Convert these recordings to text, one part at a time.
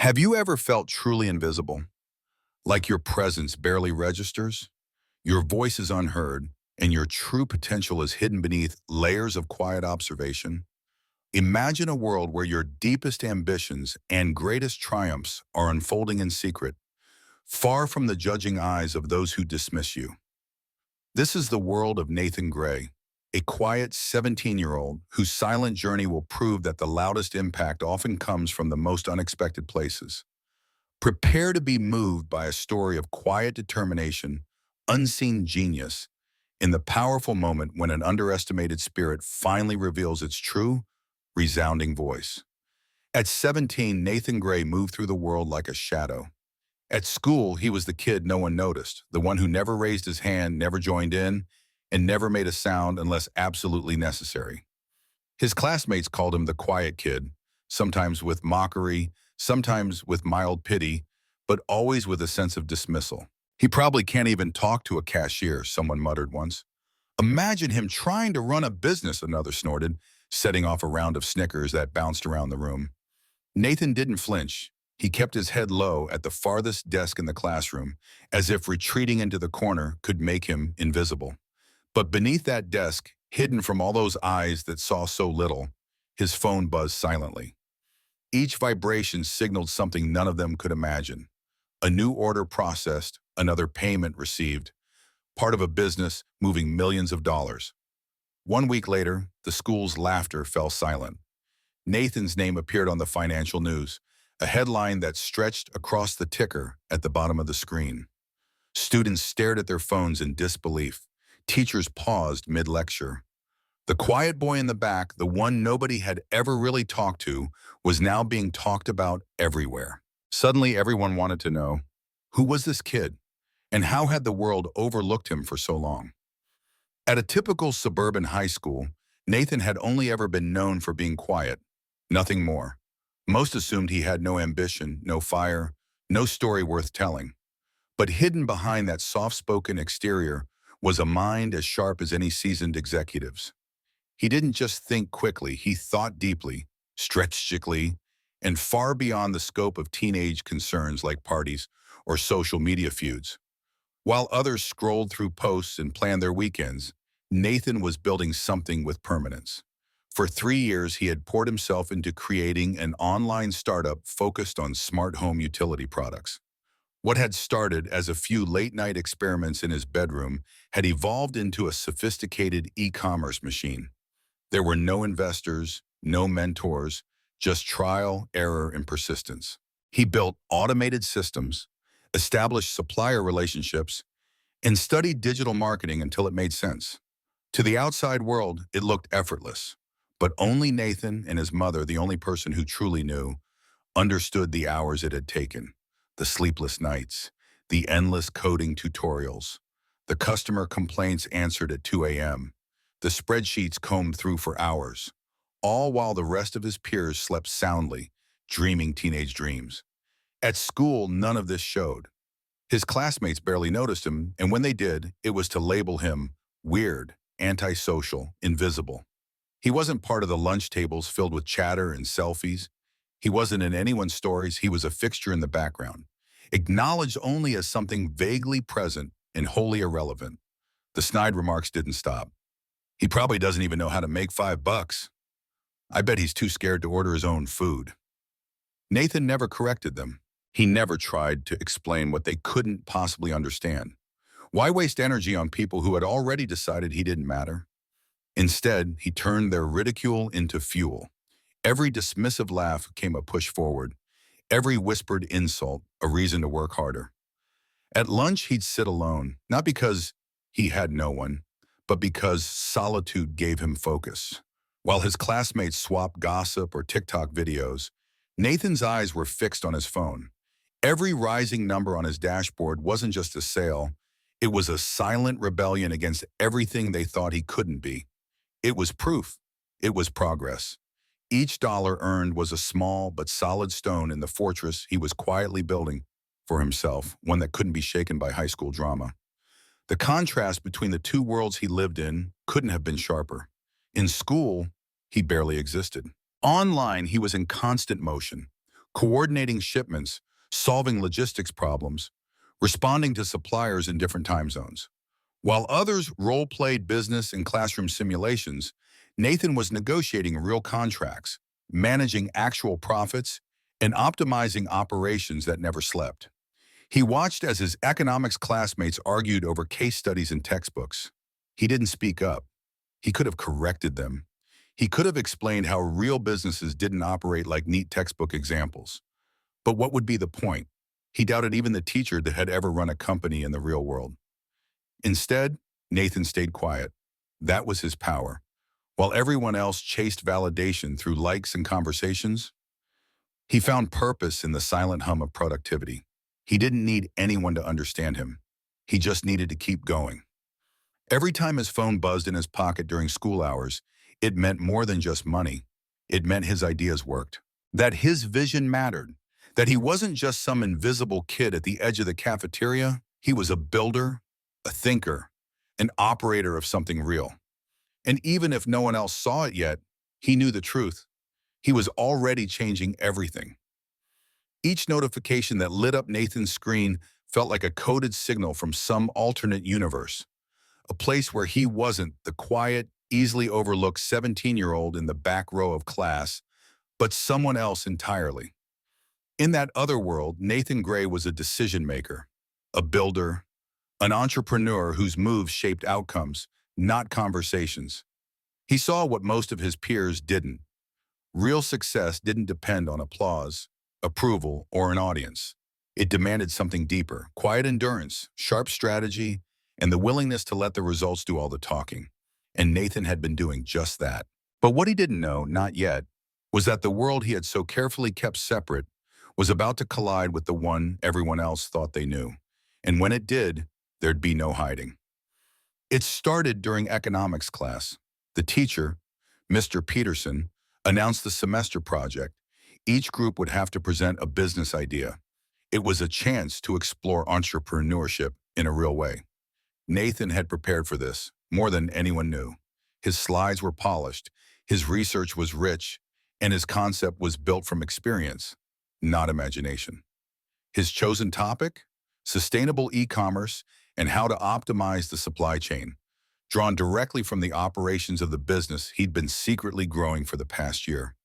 Have you ever felt truly invisible? Like your presence barely registers, your voice is unheard, and your true potential is hidden beneath layers of quiet observation? Imagine a world where your deepest ambitions and greatest triumphs are unfolding in secret, far from the judging eyes of those who dismiss you. This is the world of Nathan Gray, a quiet 17-year-old whose silent journey will prove that the loudest impact often comes from the most unexpected places. Prepare to be moved by a story of quiet determination, unseen genius, in the powerful moment when an underestimated spirit finally reveals its true, resounding voice. At 17, Nathan Gray moved through the world like a shadow. At school, he was the kid no one noticed, the one who never raised his hand, never joined in, and never made a sound unless absolutely necessary. His classmates called him the quiet kid, sometimes with mockery, sometimes with mild pity, but always with a sense of dismissal. "He probably can't even talk to a cashier," someone muttered once. "Imagine him trying to run a business," another snorted, setting off a round of snickers that bounced around the room. Nathan didn't flinch. He kept his head low at the farthest desk in the classroom, as if retreating into the corner could make him invisible. But beneath that desk, hidden from all those eyes that saw so little, his phone buzzed silently. Each vibration signaled something none of them could imagine. A new order processed, another payment received, part of a business moving millions of dollars. 1 week later, the school's laughter fell silent. Nathan's name appeared on the financial news, a headline that stretched across the ticker at the bottom of the screen. Students stared at their phones in disbelief. Teachers paused mid-lecture. The quiet boy in the back, the one nobody had ever really talked to, was now being talked about everywhere. Suddenly, everyone wanted to know, who was this kid? And how had the world overlooked him for so long? At a typical suburban high school, Nathan had only ever been known for being quiet, nothing more. Most assumed he had no ambition, no fire, no story worth telling. But hidden behind that soft-spoken exterior was a mind as sharp as any seasoned executive's. He didn't just think quickly, he thought deeply, strategically, and far beyond the scope of teenage concerns like parties or social media feuds. While others scrolled through posts and planned their weekends, Nathan was building something with permanence. For 3 years, he had poured himself into creating an online startup focused on smart home utility products. What had started as a few late-night experiments in his bedroom had evolved into a sophisticated e-commerce machine. There were no investors, no mentors, just trial, error, and persistence. He built automated systems, established supplier relationships, and studied digital marketing until it made sense. To the outside world, it looked effortless, but only Nathan and his mother, the only person who truly knew, understood the hours it had taken, the sleepless nights, the endless coding tutorials, the customer complaints answered at 2 a.m., the spreadsheets combed through for hours, all while the rest of his peers slept soundly, dreaming teenage dreams. At school, none of this showed. His classmates barely noticed him, and when they did, it was to label him weird, antisocial, invisible. He wasn't part of the lunch tables filled with chatter and selfies. He wasn't in anyone's stories. He was a fixture in the background, acknowledged only as something vaguely present and wholly irrelevant. The snide remarks didn't stop. "He probably doesn't even know how to make $5. I bet he's too scared to order his own food." Nathan never corrected them. He never tried to explain what they couldn't possibly understand. Why waste energy on people who had already decided he didn't matter? Instead, he turned their ridicule into fuel. Every dismissive laugh became a push forward. Every whispered insult, a reason to work harder. At lunch, he'd sit alone, not because he had no one, but because solitude gave him focus. While his classmates swapped gossip or TikTok videos, Nathan's eyes were fixed on his phone. Every rising number on his dashboard wasn't just a sale, it was a silent rebellion against everything they thought he couldn't be. It was proof. It was progress. Each dollar earned was a small but solid stone in the fortress he was quietly building for himself, one that couldn't be shaken by high school drama. The contrast between the two worlds he lived in couldn't have been sharper. In school, he barely existed. Online, he was in constant motion, coordinating shipments, solving logistics problems, responding to suppliers in different time zones. While others role-played business and classroom simulations, Nathan was negotiating real contracts, managing actual profits, and optimizing operations that never slept. He watched as his economics classmates argued over case studies and textbooks. He didn't speak up. He could have corrected them. He could have explained how real businesses didn't operate like neat textbook examples. But what would be the point? He doubted even the teacher that had ever run a company in the real world. Instead, Nathan stayed quiet. That was his power. While everyone else chased validation through likes and conversations, he found purpose in the silent hum of productivity. He didn't need anyone to understand him. He just needed to keep going. Every time his phone buzzed in his pocket during school hours, it meant more than just money. It meant his ideas worked, that his vision mattered, that he wasn't just some invisible kid at the edge of the cafeteria. He was a builder, a thinker, an operator of something real. And even if no one else saw it yet, he knew the truth. He was already changing everything. Each notification that lit up Nathan's screen felt like a coded signal from some alternate universe, a place where he wasn't the quiet, easily overlooked 17-year-old in the back row of class, but someone else entirely. In that other world, Nathan Gray was a decision maker, a builder, an entrepreneur whose moves shaped outcomes, not conversations. He saw what most of his peers didn't. Real success didn't depend on applause, approval, or an audience. It demanded something deeper: quiet endurance, sharp strategy, and the willingness to let the results do all the talking. And Nathan had been doing just that. But what he didn't know, not yet, was that the world he had so carefully kept separate was about to collide with the one everyone else thought they knew. And when it did, there'd be no hiding. It started during economics class. The teacher, Mr. Peterson, announced the semester project. Each group would have to present a business idea. It was a chance to explore entrepreneurship in a real way. Nathan had prepared for this more than anyone knew. His slides were polished, his research was rich, and his concept was built from experience, not imagination. His chosen topic? Sustainable e-commerce and how to optimize the supply chain, drawn directly from the operations of the business he'd been secretly growing for the past year.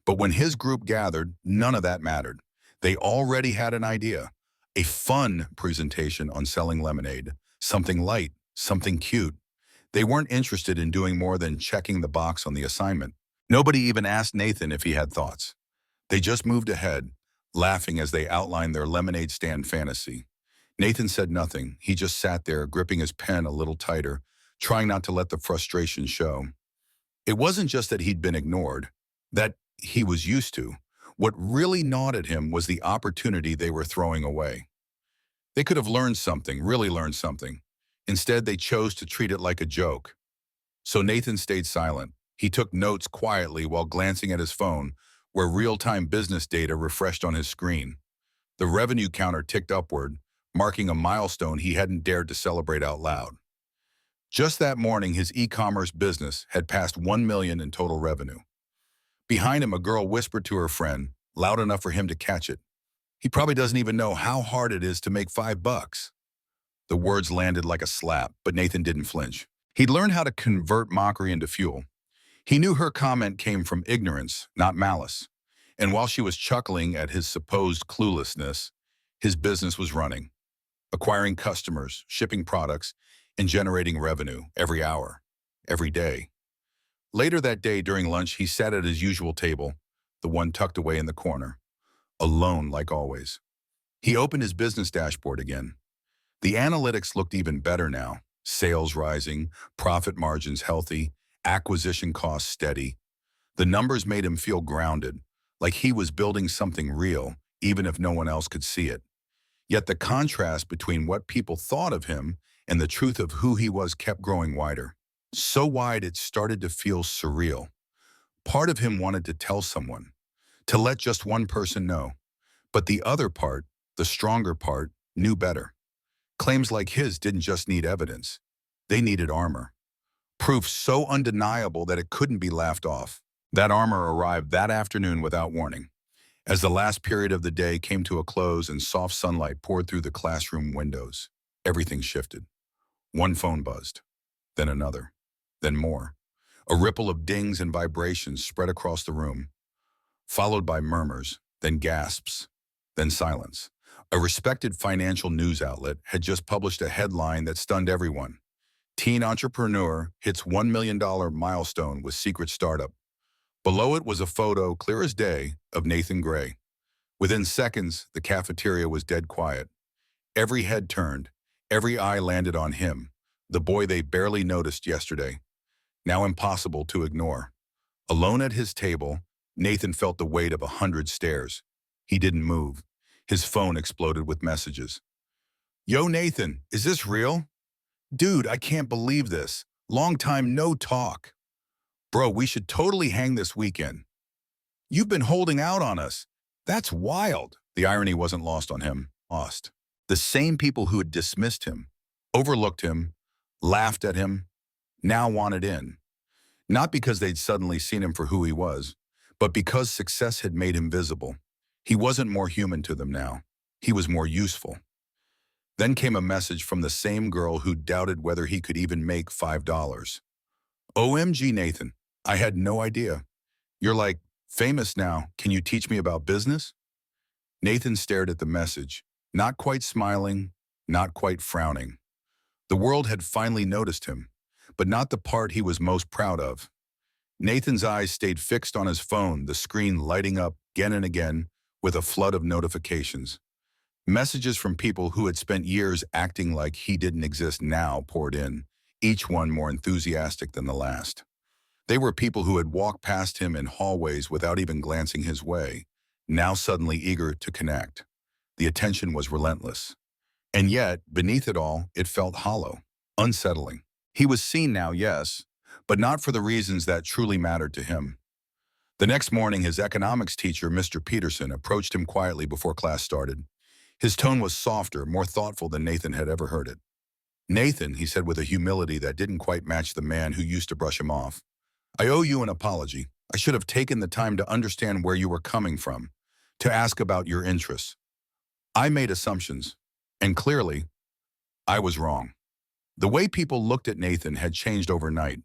But when his group gathered, none of that mattered. They already had an idea, a fun presentation on selling lemonade, something light, something cute. They weren't interested in doing more than checking the box on the assignment. Nobody even asked Nathan if he had thoughts. They just moved ahead, laughing as they outlined their lemonade stand fantasy. Nathan said nothing. He just sat there, gripping his pen a little tighter, trying not to let the frustration show. It wasn't just that he'd been ignored, that he was used to. What really gnawed at him was the opportunity they were throwing away. They could have learned something, really learned something. Instead, they chose to treat it like a joke. So Nathan stayed silent. He took notes quietly while glancing at his phone, where real-time business data refreshed on his screen. The revenue counter ticked upward, marking a milestone he hadn't dared to celebrate out loud. Just that morning, his e-commerce business had passed $1 million in total revenue. Behind him, a girl whispered to her friend, loud enough for him to catch it. "He probably doesn't even know how hard it is to make $5." The words landed like a slap, but Nathan didn't flinch. He'd learned how to convert mockery into fuel. He knew her comment came from ignorance, not malice. And while she was chuckling at his supposed cluelessness, his business was running, acquiring customers, shipping products, and generating revenue every hour, every day. Later that day during lunch, he sat at his usual table, the one tucked away in the corner, alone like always. He opened his business dashboard again. The analytics looked even better now. Sales rising, profit margins healthy, acquisition costs steady. The numbers made him feel grounded, like he was building something real, even if no one else could see it. Yet the contrast between what people thought of him and the truth of who he was kept growing wider. So wide it started to feel surreal. Part of him wanted to tell someone, to let just one person know. But the other part, the stronger part, knew better. Claims like his didn't just need evidence. They needed armor. Proof so undeniable that it couldn't be laughed off. That armor arrived that afternoon without warning. As the last period of the day came to a close and soft sunlight poured through the classroom windows, everything shifted. One phone buzzed, then another, then more. A ripple of dings and vibrations spread across the room, followed by murmurs, then gasps, then silence. A respected financial news outlet had just published a headline that stunned everyone. Teen entrepreneur hits $1 million milestone with secret startup. Below it was a photo, clear as day, of Nathan Gray. Within seconds, the cafeteria was dead quiet. Every head turned, every eye landed on him, the boy they barely noticed yesterday, now impossible to ignore. Alone at his table, Nathan felt the weight of 100 stares. He didn't move. His phone exploded with messages. "Yo, Nathan, is this real? Dude, I can't believe this. Long time no talk. Bro, we should totally hang this weekend. You've been holding out on us. That's wild." The irony wasn't lost on him. Lost. The same people who had dismissed him, overlooked him, laughed at him, now wanted in. Not because they'd suddenly seen him for who he was, but because success had made him visible. He wasn't more human to them now. He was more useful. Then came a message from the same girl who doubted whether he could even make $5. "OMG, Nathan, I had no idea. You're like famous now. Can you teach me about business?" Nathan stared at the message, not quite smiling, not quite frowning. The world had finally noticed him, but not the part he was most proud of. Nathan's eyes stayed fixed on his phone, the screen lighting up again and again with a flood of notifications. Messages from people who had spent years acting like he didn't exist now poured in, each one more enthusiastic than the last. They were people who had walked past him in hallways without even glancing his way, now suddenly eager to connect. The attention was relentless. And yet, beneath it all, it felt hollow, unsettling. He was seen now, yes, but not for the reasons that truly mattered to him. The next morning, his economics teacher, Mr. Peterson, approached him quietly before class started. His tone was softer, more thoughtful than Nathan had ever heard it. "Nathan," he said with a humility that didn't quite match the man who used to brush him off, "I owe you an apology. I should have taken the time to understand where you were coming from, to ask about your interests. I made assumptions, and clearly, I was wrong." The way people looked at Nathan had changed overnight.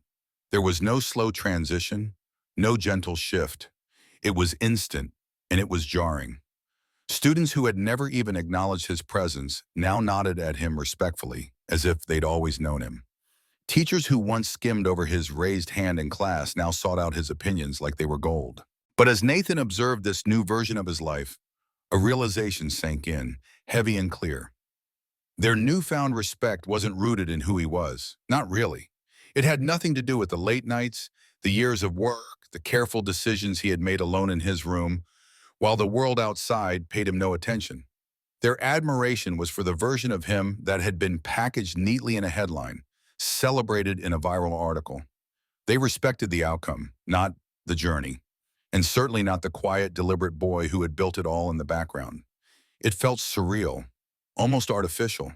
There was no slow transition, no gentle shift. It was instant, and it was jarring. Students who had never even acknowledged his presence now nodded at him respectfully, as if they'd always known him. Teachers who once skimmed over his raised hand in class now sought out his opinions like they were gold. But as Nathan observed this new version of his life, a realization sank in, heavy and clear. Their newfound respect wasn't rooted in who he was. Not really. It had nothing to do with the late nights, the years of work, the careful decisions he had made alone in his room, while the world outside paid him no attention. Their admiration was for the version of him that had been packaged neatly in a headline, celebrated in a viral article. They respected the outcome, not the journey, and certainly not the quiet, deliberate boy who had built it all in the background. It felt surreal, almost artificial.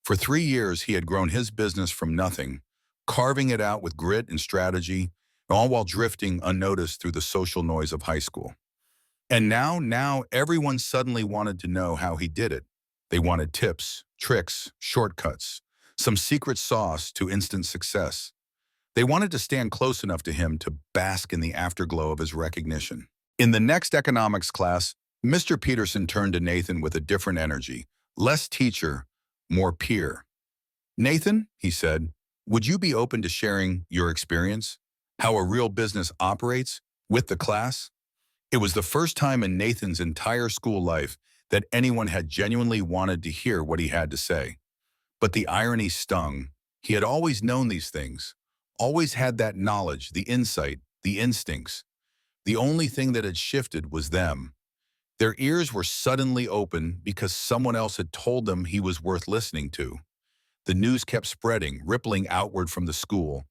For 3 years, he had grown his business from nothing, carving it out with grit and strategy, all while drifting unnoticed through the social noise of high school. And now everyone suddenly wanted to know how he did it. They wanted tips, tricks, shortcuts, some secret sauce to instant success. They wanted to stand close enough to him to bask in the afterglow of his recognition. In the next economics class, Mr. Peterson turned to Nathan with a different energy, less teacher, more peer. "Nathan," he said, "would you be open to sharing your experience, how a real business operates, with the class?" It was the first time in Nathan's entire school life that anyone had genuinely wanted to hear what he had to say. But the irony stung. He had always known these things, always had that knowledge, the insight, the instincts. The only thing that had shifted was them. Their ears were suddenly open because someone else had told them he was worth listening to. The news kept spreading, rippling outward from the school.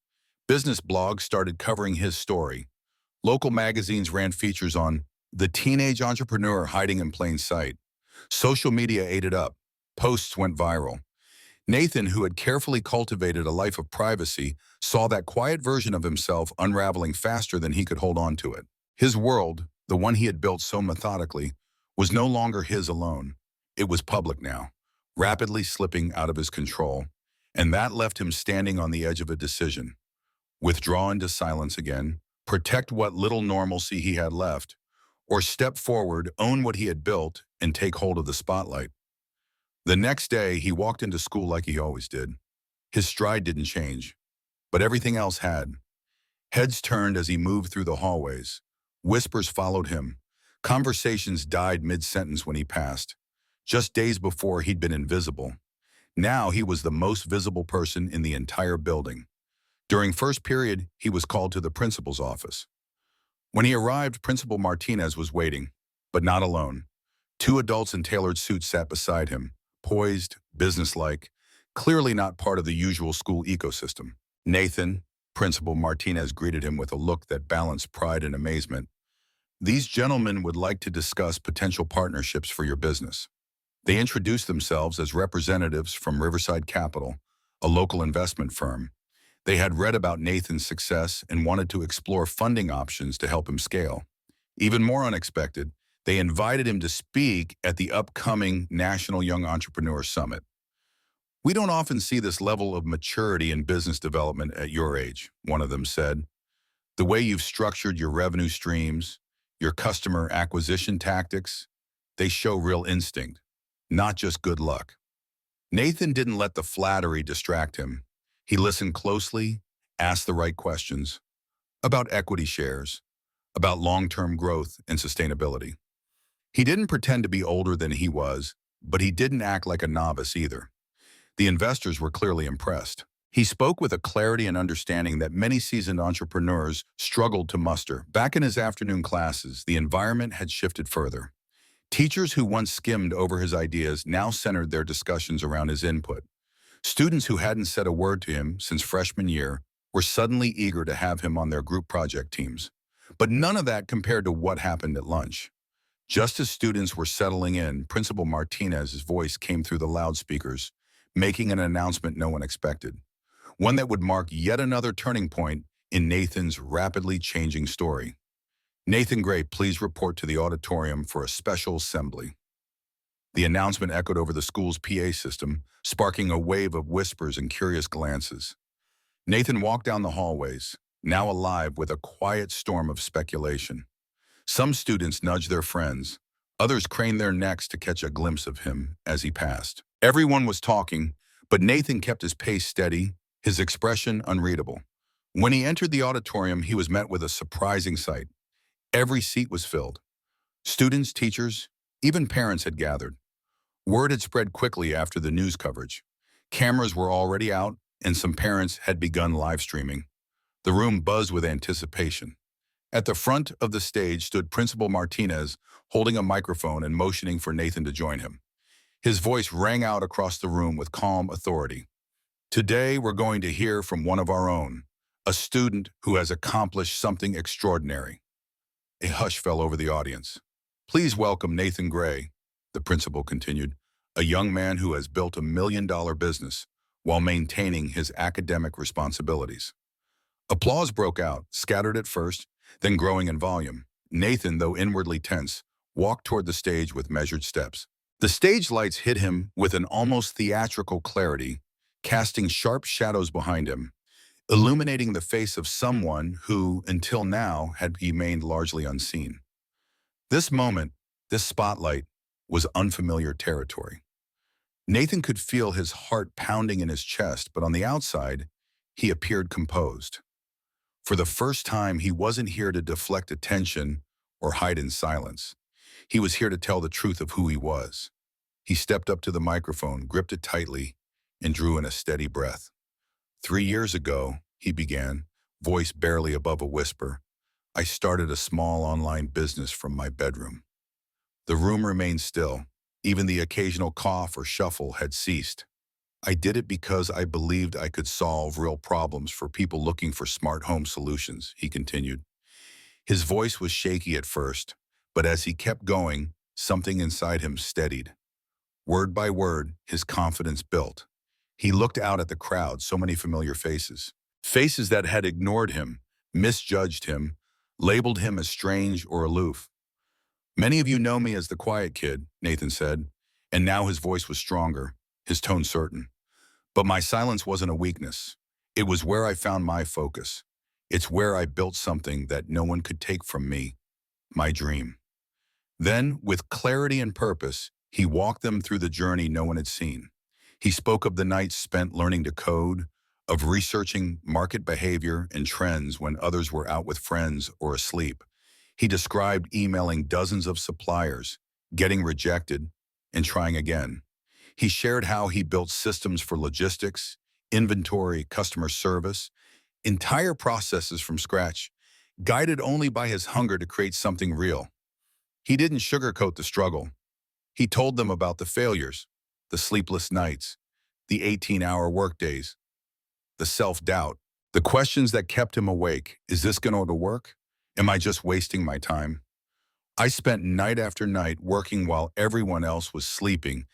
Business blogs started covering his story. Local magazines ran features on the teenage entrepreneur hiding in plain sight. Social media ate it up. Posts went viral. Nathan, who had carefully cultivated a life of privacy, saw that quiet version of himself unraveling faster than he could hold on to it. His world, the one he had built so methodically, was no longer his alone. It was public now, rapidly slipping out of his control, and that left him standing on the edge of a decision. Withdraw into silence again, protect what little normalcy he had left, or step forward, own what he had built, and take hold of the spotlight. The next day, he walked into school like he always did. His stride didn't change, but everything else had. Heads turned as he moved through the hallways. Whispers followed him. Conversations died mid-sentence when he passed. Just days before, he'd been invisible. Now he was the most visible person in the entire building. During first period, he was called to the principal's office. When he arrived, Principal Martinez was waiting, but not alone. Two adults in tailored suits sat beside him, poised, businesslike, clearly not part of the usual school ecosystem. Nathan, Principal Martinez greeted him with a look that balanced pride and amazement. These gentlemen would like to discuss potential partnerships for your business. They introduced themselves as representatives from Riverside Capital, a local investment firm. They had read about Nathan's success and wanted to explore funding options to help him scale. Even more unexpected, they invited him to speak at the upcoming National Young Entrepreneur Summit. "We don't often see this level of maturity in business development at your age," one of them said. "The way you've structured your revenue streams, your customer acquisition tactics, they show real instinct, not just good luck." Nathan didn't let the flattery distract him. He listened closely, asked the right questions about equity shares, about long-term growth and sustainability. He didn't pretend to be older than he was, but he didn't act like a novice either. The investors were clearly impressed. He spoke with a clarity and understanding that many seasoned entrepreneurs struggled to muster. Back in his afternoon classes, the environment had shifted further. Teachers who once skimmed over his ideas now centered their discussions around his input. Students who hadn't said a word to him since freshman year were suddenly eager to have him on their group project teams. But none of that compared to what happened at lunch. Just as students were settling in, Principal Martinez's voice came through the loudspeakers, making an announcement no one expected. One that would mark yet another turning point in Nathan's rapidly changing story. "Nathan Gray, please report to the auditorium for a special assembly." The announcement echoed over the school's PA system, sparking a wave of whispers and curious glances. Nathan walked down the hallways, now alive with a quiet storm of speculation. Some students nudged their friends. Others craned their necks to catch a glimpse of him as he passed. Everyone was talking, but Nathan kept his pace steady, his expression unreadable. When he entered the auditorium, he was met with a surprising sight. Every seat was filled. Students, teachers, even parents had gathered. Word had spread quickly after the news coverage. Cameras were already out, and some parents had begun live streaming. The room buzzed with anticipation. At the front of the stage stood Principal Martinez, holding a microphone and motioning for Nathan to join him. His voice rang out across the room with calm authority. "Today we're going to hear from one of our own, a student who has accomplished something extraordinary." A hush fell over the audience. "Please welcome Nathan Gray," the principal continued, "a young man who has built $1 million business while maintaining his academic responsibilities." Applause broke out, scattered at first, then growing in volume. Nathan, though inwardly tense, walked toward the stage with measured steps. The stage lights hit him with an almost theatrical clarity, casting sharp shadows behind him, illuminating the face of someone who, until now, had remained largely unseen. This moment, this spotlight, was unfamiliar territory. Nathan could feel his heart pounding in his chest, but on the outside, he appeared composed. For the first time, he wasn't here to deflect attention or hide in silence. He was here to tell the truth of who he was. He stepped up to the microphone, gripped it tightly, and drew in a steady breath. 3 years ago, he began, voice barely above a whisper, "I started a small online business from my bedroom." The room remained still. Even the occasional cough or shuffle had ceased. "I did it because I believed I could solve real problems for people looking for smart home solutions," he continued. His voice was shaky at first, but as he kept going, something inside him steadied. Word by word, his confidence built. He looked out at the crowd, so many familiar faces. Faces that had ignored him, misjudged him, labeled him as strange or aloof. Many of you know me as the quiet kid, Nathan said, and now his voice was stronger, his tone certain. But my silence wasn't a weakness. It was where I found my focus. It's where I built something that no one could take from me, my dream. Then, with clarity and purpose, he walked them through the journey no one had seen. He spoke of the nights spent learning to code, of researching market behavior and trends when others were out with friends or asleep. He described emailing dozens of suppliers, getting rejected, and trying again. He shared how he built systems for logistics, inventory, customer service, entire processes from scratch, guided only by his hunger to create something real. He didn't sugarcoat the struggle. He told them about the failures, the sleepless nights, the 18-hour workdays, the self-doubt, the questions that kept him awake. Is this going to work? Am I just wasting my time? I spent night after night working while everyone else was sleeping,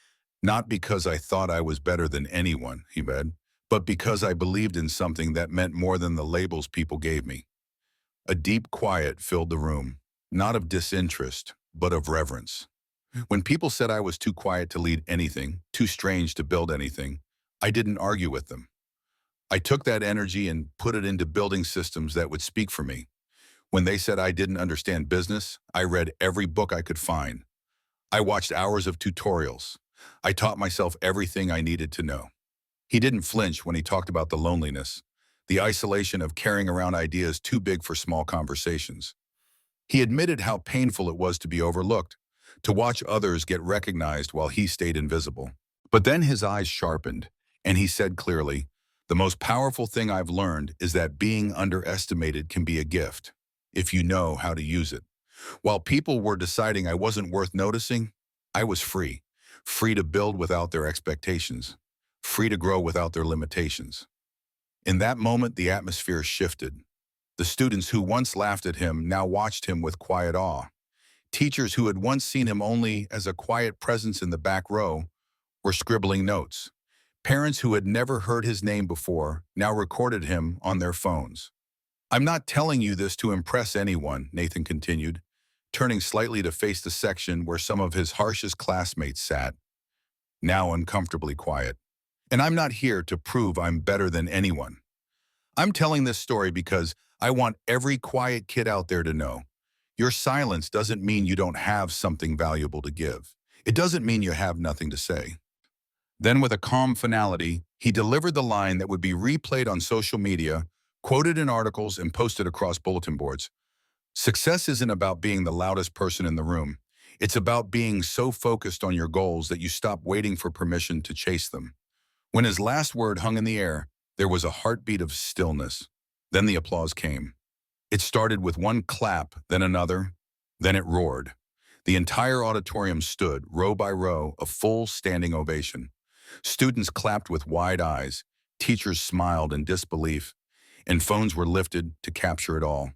not because I thought I was better than anyone, he said, but because I believed in something that meant more than the labels people gave me. A deep quiet filled the room, not of disinterest, but of reverence. When people said I was too quiet to lead anything, too strange to build anything, I didn't argue with them. I took that energy and put it into building systems that would speak for me. When they said I didn't understand business, I read every book I could find. I watched hours of tutorials. I taught myself everything I needed to know. He didn't flinch when he talked about the loneliness, the isolation of carrying around ideas too big for small conversations. He admitted how painful it was to be overlooked, to watch others get recognized while he stayed invisible. But then his eyes sharpened, and he said clearly, "The most powerful thing I've learned is that being underestimated can be a gift, if you know how to use it." While people were deciding I wasn't worth noticing, I was free. Free to build without their expectations. Free to grow without their limitations. In that moment, the atmosphere shifted. The students who once laughed at him now watched him with quiet awe. Teachers who had once seen him only as a quiet presence in the back row were scribbling notes. Parents who had never heard his name before now recorded him on their phones. "I'm not telling you this to impress anyone," Nathan continued, turning slightly to face the section where some of his harshest classmates sat, now uncomfortably quiet. "And I'm not here to prove I'm better than anyone. I'm telling this story because I want every quiet kid out there to know. Your silence doesn't mean you don't have something valuable to give. It doesn't mean you have nothing to say." Then with a calm finality, he delivered the line that would be replayed on social media, quoted in articles, and posted across bulletin boards. "Success isn't about being the loudest person in the room. It's about being so focused on your goals that you stop waiting for permission to chase them." When his last word hung in the air, there was a heartbeat of stillness. Then the applause came. It started with one clap, then another, then it roared. The entire auditorium stood, row by row, a full standing ovation. Students clapped with wide eyes, teachers smiled in disbelief, and phones were lifted to capture it all.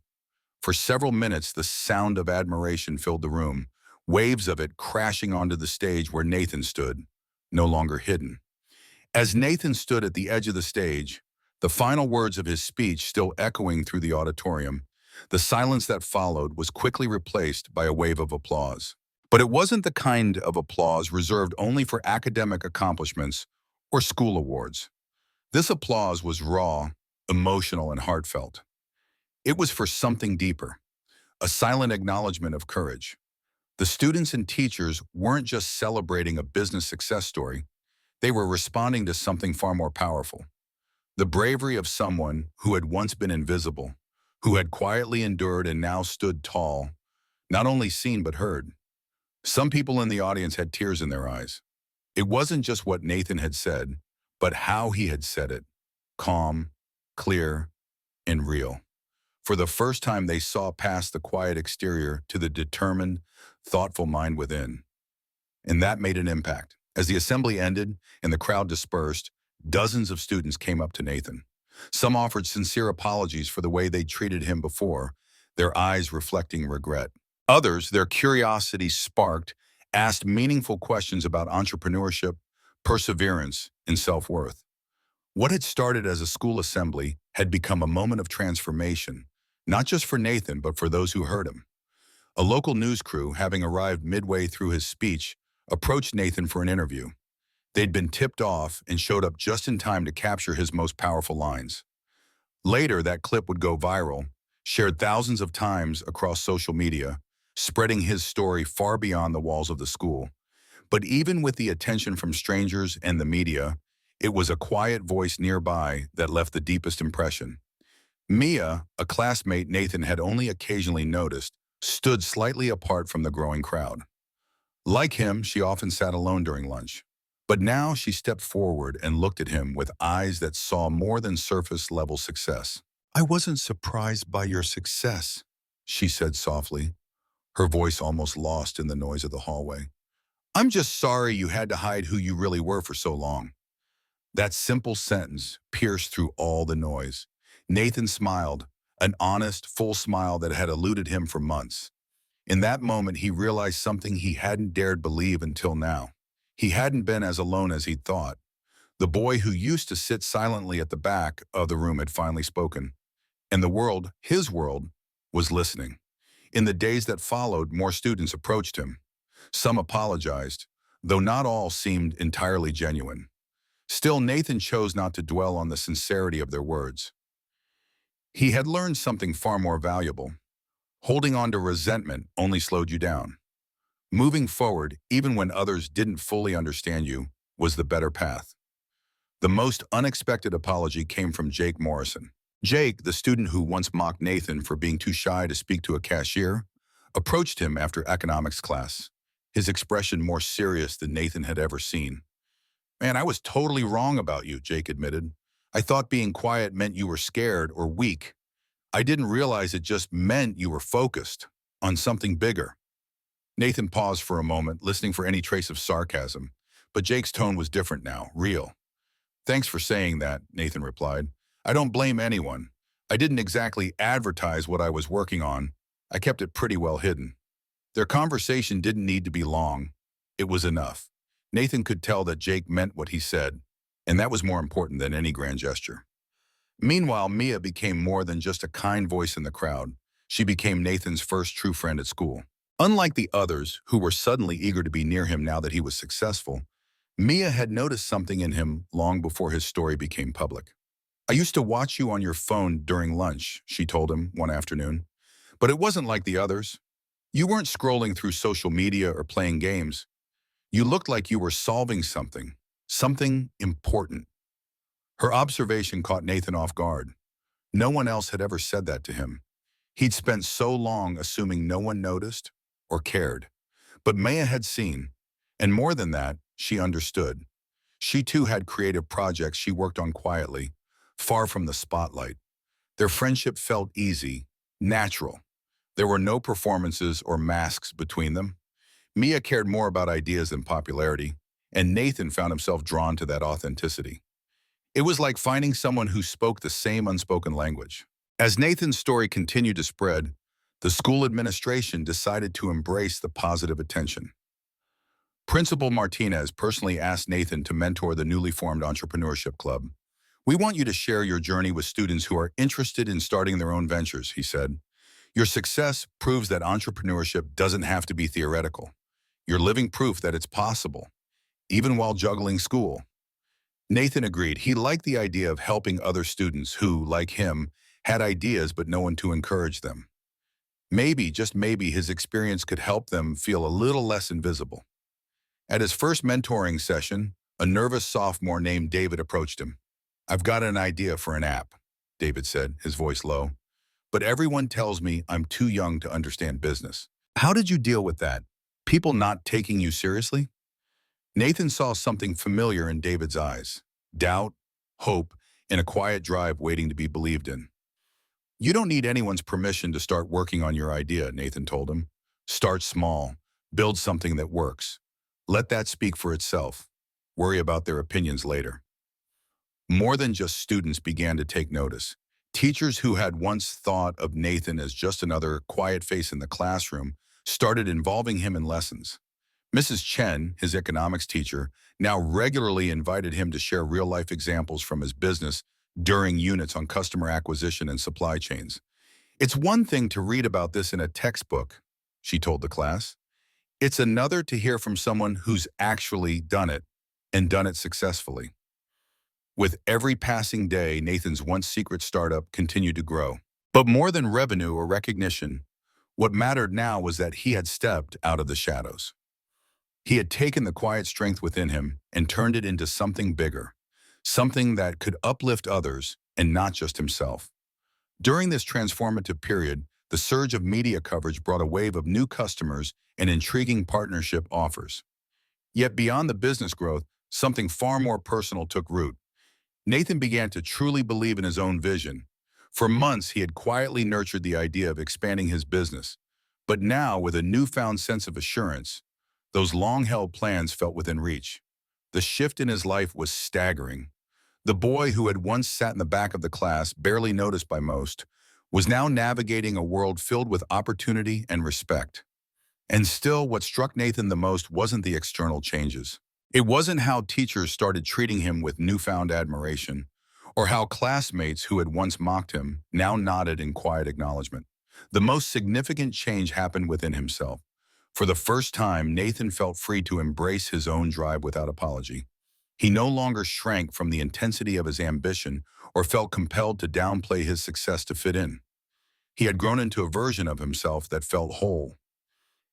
For several minutes, the sound of admiration filled the room, waves of it crashing onto the stage where Nathan stood, no longer hidden. As Nathan stood at the edge of the stage, the final words of his speech still echoing through the auditorium, the silence that followed was quickly replaced by a wave of applause. But it wasn't the kind of applause reserved only for academic accomplishments or school awards. This applause was raw, emotional, and heartfelt. It was for something deeper, a silent acknowledgement of courage. The students and teachers weren't just celebrating a business success story, they were responding to something far more powerful. The bravery of someone who had once been invisible, who had quietly endured and now stood tall, not only seen but heard. Some people in the audience had tears in their eyes. It wasn't just what Nathan had said, but how he had said it. Calm, clear, and real. For the first time, they saw past the quiet exterior to the determined, thoughtful mind within. And that made an impact. As the assembly ended and the crowd dispersed, dozens of students came up to Nathan. Some offered sincere apologies for the way they'd treated him before, their eyes reflecting regret. Others, their curiosity sparked, asked meaningful questions about entrepreneurship, perseverance, and self-worth. What had started as a school assembly had become a moment of transformation, not just for Nathan, but for those who heard him. A local news crew, having arrived midway through his speech, approached Nathan for an interview. They'd been tipped off and showed up just in time to capture his most powerful lines. Later, that clip would go viral, shared thousands of times across social media, spreading his story far beyond the walls of the school. But even with the attention from strangers and the media, it was a quiet voice nearby that left the deepest impression. Mia, a classmate Nathan had only occasionally noticed, stood slightly apart from the growing crowd. Like him, she often sat alone during lunch. But now she stepped forward and looked at him with eyes that saw more than surface-level success. "I wasn't surprised by your success," she said softly, her voice almost lost in the noise of the hallway. "I'm just sorry you had to hide who you really were for so long." That simple sentence pierced through all the noise. Nathan smiled, an honest, full smile that had eluded him for months. In that moment, he realized something he hadn't dared believe until now. He hadn't been as alone as he'd thought. The boy who used to sit silently at the back of the room had finally spoken. And the world, his world, was listening. In the days that followed, more students approached him. Some apologized, though not all seemed entirely genuine. Still, Nathan chose not to dwell on the sincerity of their words. He had learned something far more valuable. Holding on to resentment only slowed you down. Moving forward, even when others didn't fully understand you, was the better path. The most unexpected apology came from Jake Morrison. Jake, the student who once mocked Nathan for being too shy to speak to a cashier, approached him after economics class, his expression more serious than Nathan had ever seen. "Man, I was totally wrong about you," Jake admitted. "I thought being quiet meant you were scared or weak. I didn't realize it just meant you were focused on something bigger." Nathan paused for a moment, listening for any trace of sarcasm, but Jake's tone was different now, real. "Thanks for saying that," Nathan replied. "I don't blame anyone. I didn't exactly advertise what I was working on. I kept it pretty well hidden." Their conversation didn't need to be long. It was enough. Nathan could tell that Jake meant what he said, and that was more important than any grand gesture. Meanwhile, Mia became more than just a kind voice in the crowd. She became Nathan's first true friend at school. Unlike the others, who were suddenly eager to be near him now that he was successful, Mia had noticed something in him long before his story became public. "I used to watch you on your phone during lunch," she told him one afternoon. "But it wasn't like the others. You weren't scrolling through social media or playing games. You looked like you were solving something important." Her observation caught Nathan off guard. No one else had ever said that to him. He'd spent so long assuming no one noticed or cared. But Maya had seen, and more than that, she understood. She too had creative projects she worked on quietly, far from the spotlight. Their friendship felt easy, natural. There were no performances or masks between them. Mia cared more about ideas than popularity, and Nathan found himself drawn to that authenticity. It was like finding someone who spoke the same unspoken language. As Nathan's story continued to spread, the school administration decided to embrace the positive attention. Principal Martinez personally asked Nathan to mentor the newly formed entrepreneurship club. "We want you to share your journey with students who are interested in starting their own ventures," he said. "Your success proves that entrepreneurship doesn't have to be theoretical. You're living proof that it's possible, even while juggling school." Nathan agreed. He liked the idea of helping other students who, like him, had ideas but no one to encourage them. Maybe, just maybe, his experience could help them feel a little less invisible. At his first mentoring session, a nervous sophomore named David approached him. "I've got an idea for an app," David said, his voice low. "But everyone tells me I'm too young to understand business." "How did you deal with that? People not taking you seriously?" Nathan saw something familiar in David's eyes. Doubt, hope, and a quiet drive waiting to be believed in. "You don't need anyone's permission to start working on your idea," Nathan told him. "Start small. Build something that works. Let that speak for itself. Worry about their opinions later." More than just students began to take notice. Teachers who had once thought of Nathan as just another quiet face in the classroom started involving him in lessons. Mrs. Chen, his economics teacher, now regularly invited him to share real-life examples from his business during units on customer acquisition and supply chains. "It's one thing to read about this in a textbook," she told the class. It's another to hear from someone who's actually done it and done it successfully. With every passing day, Nathan's once secret startup continued to grow. But more than revenue or recognition, what mattered now was that he had stepped out of the shadows. He had taken the quiet strength within him and turned it into something bigger, something that could uplift others and not just himself. During this transformative period, the surge of media coverage brought a wave of new customers and intriguing partnership offers. Yet beyond the business growth, something far more personal took root. Nathan began to truly believe in his own vision. For months, he had quietly nurtured the idea of expanding his business. But now, with a newfound sense of assurance, those long-held plans felt within reach. The shift in his life was staggering. The boy who had once sat in the back of the class, barely noticed by most, was now navigating a world filled with opportunity and respect. And still, what struck Nathan the most wasn't the external changes. It wasn't how teachers started treating him with newfound admiration, or how classmates who had once mocked him now nodded in quiet acknowledgement. The most significant change happened within himself. For the first time, Nathan felt free to embrace his own drive without apology. He no longer shrank from the intensity of his ambition or felt compelled to downplay his success to fit in. He had grown into a version of himself that felt whole.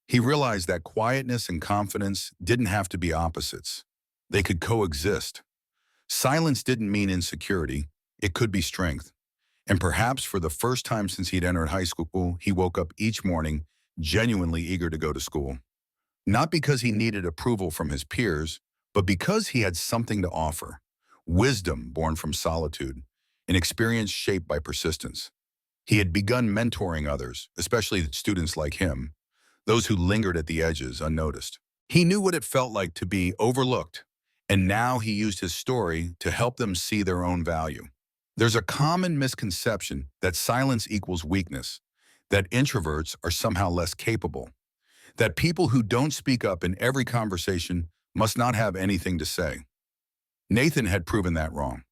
He realized that quietness and confidence didn't have to be opposites. They could coexist. Silence didn't mean insecurity. It could be strength. And perhaps for the first time since he'd entered high school, he woke up each morning genuinely eager to go to school. Not because he needed approval from his peers, but because he had something to offer. Wisdom born from solitude, an experience shaped by persistence. He had begun mentoring others, especially students like him, those who lingered at the edges unnoticed. He knew what it felt like to be overlooked, and now he used his story to help them see their own value. There's a common misconception that silence equals weakness, that introverts are somehow less capable, that people who don't speak up in every conversation must not have anything to say. Nathan had proven that wrong.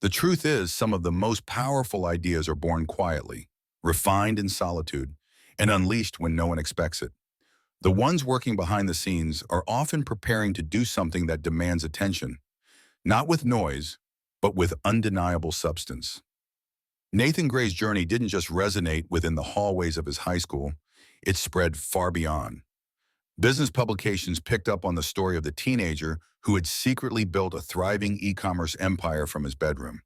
The truth is, some of the most powerful ideas are born quietly, refined in solitude, and unleashed when no one expects it. The ones working behind the scenes are often preparing to do something that demands attention, not with noise, but with undeniable substance. Nathan Gray's journey didn't just resonate within the hallways of his high school, it spread far beyond. Business publications picked up on the story of the teenager who had secretly built a thriving e-commerce empire from his bedroom.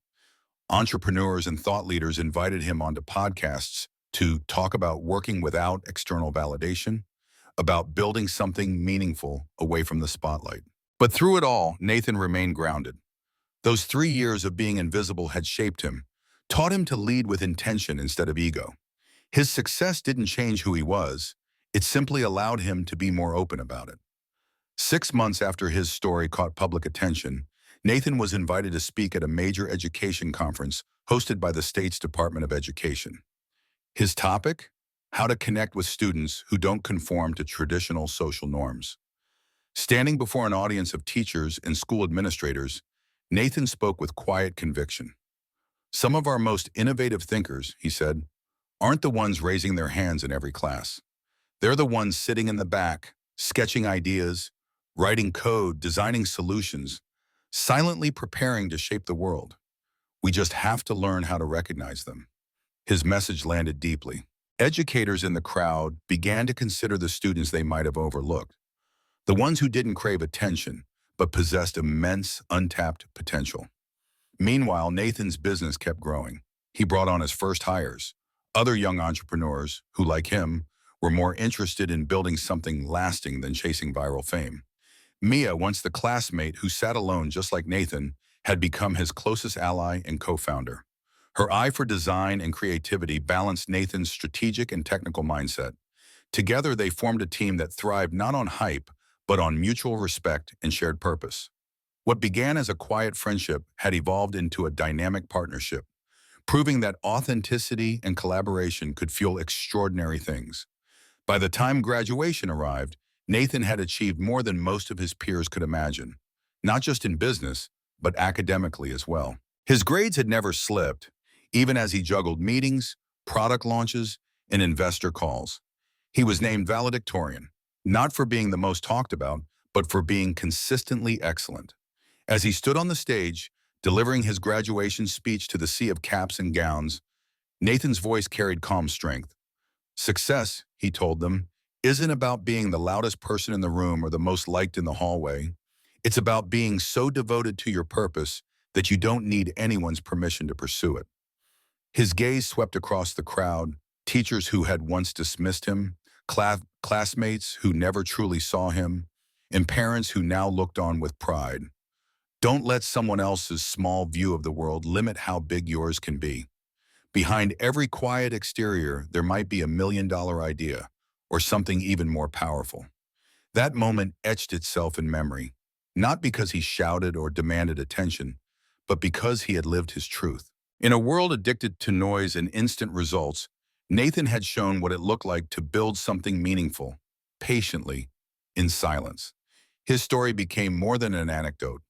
Entrepreneurs and thought leaders invited him onto podcasts to talk about working without external validation, about building something meaningful away from the spotlight. But through it all, Nathan remained grounded. Those 3 years of being invisible had shaped him, taught him to lead with intention instead of ego. His success didn't change who he was, it simply allowed him to be more open about it. 6 months after his story caught public attention, Nathan was invited to speak at a major education conference hosted by the state's Department of Education. His topic? How to connect with students who don't conform to traditional social norms. Standing before an audience of teachers and school administrators, Nathan spoke with quiet conviction. Some of our most innovative thinkers, he said, aren't the ones raising their hands in every class. They're the ones sitting in the back, sketching ideas, writing code, designing solutions, silently preparing to shape the world. We just have to learn how to recognize them. His message landed deeply. Educators in the crowd began to consider the students they might have overlooked, the ones who didn't crave attention, but possessed immense, untapped potential. Meanwhile, Nathan's business kept growing. He brought on his first hires, other young entrepreneurs who, like him, were more interested in building something lasting than chasing viral fame. Mia, once the classmate who sat alone just like Nathan, had become his closest ally and co-founder. Her eye for design and creativity balanced Nathan's strategic and technical mindset. Together, they formed a team that thrived not on hype, but on mutual respect and shared purpose. What began as a quiet friendship had evolved into a dynamic partnership, proving that authenticity and collaboration could fuel extraordinary things. By the time graduation arrived, Nathan had achieved more than most of his peers could imagine, not just in business, but academically as well. His grades had never slipped, even as he juggled meetings, product launches, and investor calls. He was named valedictorian, not for being the most talked about, but for being consistently excellent. As he stood on the stage, delivering his graduation speech to the sea of caps and gowns, Nathan's voice carried calm strength. Success, he told them, isn't about being the loudest person in the room or the most liked in the hallway. It's about being so devoted to your purpose that you don't need anyone's permission to pursue it. His gaze swept across the crowd, teachers who had once dismissed him, classmates who never truly saw him, and parents who now looked on with pride. Don't let someone else's small view of the world limit how big yours can be. Behind every quiet exterior, there might be $1 million idea, or something even more powerful. That moment etched itself in memory, not because he shouted or demanded attention, but because he had lived his truth. In a world addicted to noise and instant results, Nathan had shown what it looked like to build something meaningful, patiently, in silence. His story became more than an anecdote.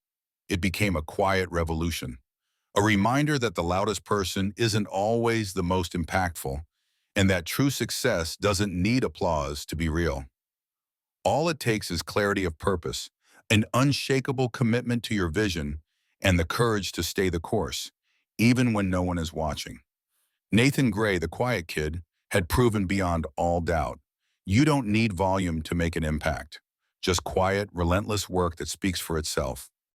It became a quiet revolution, a reminder that the loudest person isn't always the most impactful, and that true success doesn't need applause to be real. All it takes is clarity of purpose, an unshakable commitment to your vision, and the courage to stay the course, even when no one is watching. Nathan Gray, the quiet kid, had proven beyond all doubt. You don't need volume to make an impact, just quiet, relentless work that speaks for itself.